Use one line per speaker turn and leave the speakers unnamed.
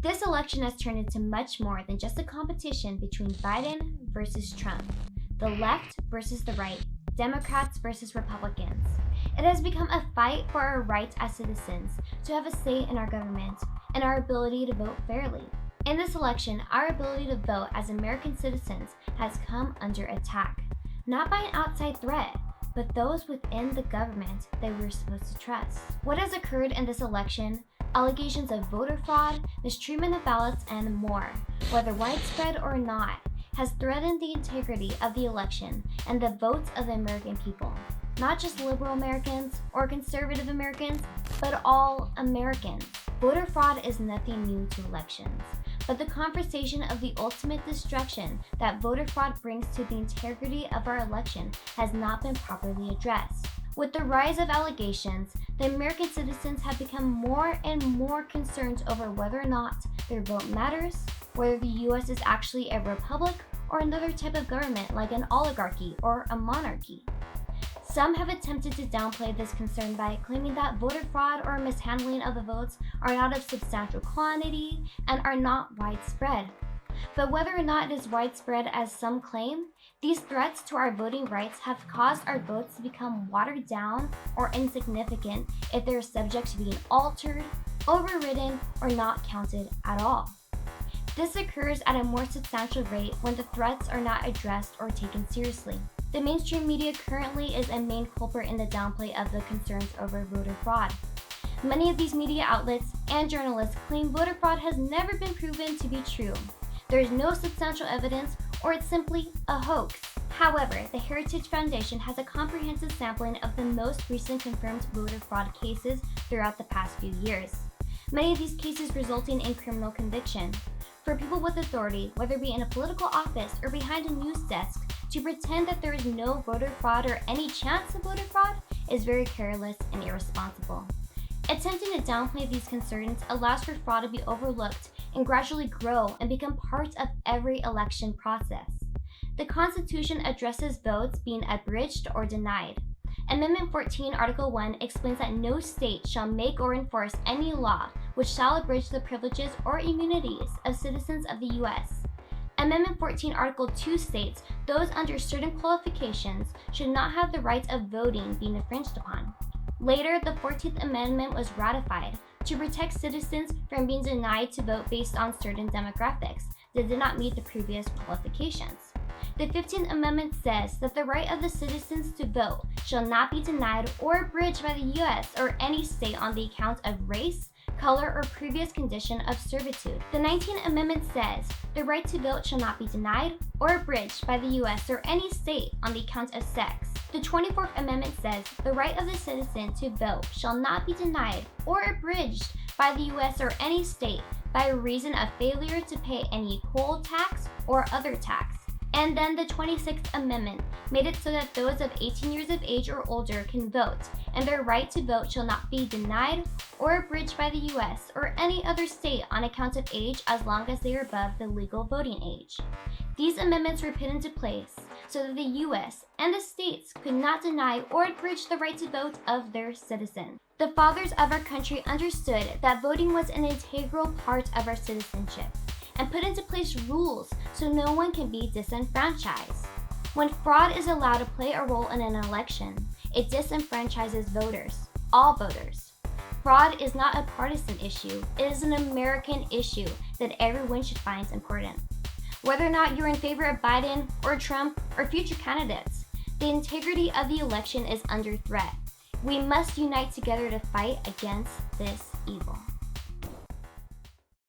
This election has turned into much more than just a competition between Biden versus Trump, the left versus the right, Democrats versus Republicans. It has become a fight for our rights as citizens to have a say in our government and our ability to vote fairly. In this election, our ability to vote as American citizens has come under attack, not by an outside threat, but those within the government that we're supposed to trust. What has occurred in this election, allegations of voter fraud, mistreatment of ballots, and more, whether widespread or not, has threatened the integrity of the election and the votes of the American people. Not just liberal Americans or conservative Americans, but all Americans. Voter fraud is nothing new to elections, but the conversation of the ultimate destruction that voter fraud brings to the integrity of our election has not been properly addressed. With the rise of allegations, the American citizens have become more and more concerned over whether or not their vote matters, whether the U.S. is actually a republic or another type of government like an oligarchy or a monarchy. Some have attempted to downplay this concern by claiming that voter fraud or mishandling of the votes are not of substantial quantity and are not widespread. But whether or not it is widespread as some claim, these threats to our voting rights have caused our votes to become watered down or insignificant if they are subject to being altered, overridden, or not counted at all. This occurs at a more substantial rate when the threats are not addressed or taken seriously. The mainstream media currently is a main culprit in the downplay of the concerns over voter fraud. Many of these media outlets and journalists claim voter fraud has never been proven to be true. There is no substantial evidence, or it's simply a hoax. However, the Heritage Foundation has a comprehensive sampling of the most recent confirmed voter fraud cases throughout the past few years. Many of these cases resulting in criminal conviction. For people with authority, whether it be in a political office or behind a news desk, to pretend that there is no voter fraud or any chance of voter fraud is very careless and irresponsible. Attempting to downplay these concerns allows for fraud to be overlooked and gradually grow and become part of every election process. The Constitution addresses votes being abridged or denied. Amendment 14, Article 1 explains that no state shall make or enforce any law which shall abridge the privileges or immunities of citizens of the U.S. Amendment 14, Article 2 states those under certain qualifications should not have the rights of voting being infringed upon. Later, the 14th Amendment was ratified to protect citizens from being denied to vote based on certain demographics that did not meet the previous qualifications. The 15th Amendment says that the right of the citizens to vote shall not be denied or abridged by the U.S. or any state on the account of race, color, or previous condition of servitude. The 19th Amendment says the right to vote shall not be denied or abridged by the U.S. or any state on the account of sex. The 24th Amendment says the right of the citizen to vote shall not be denied or abridged by the U.S. or any state by reason of failure to pay any poll tax or other tax. And then the 26th Amendment made it so that those of 18 years of age or older can vote, and their right to vote shall not be denied or abridged by the U.S. or any other state on account of age as long as they are above the legal voting age. These amendments were put into place so that the U.S. and the states could not deny or abridge the right to vote of their citizens. The fathers of our country understood that voting was an integral part of our citizenship and put into place rules so no one can be disenfranchised. When fraud is allowed to play a role in an election, it disenfranchises voters, all voters. Fraud is not a partisan issue, it is an American issue that everyone should find important. Whether or not you're in favor of Biden or Trump or future candidates, the integrity of the election is under threat. We must unite together to fight against this evil.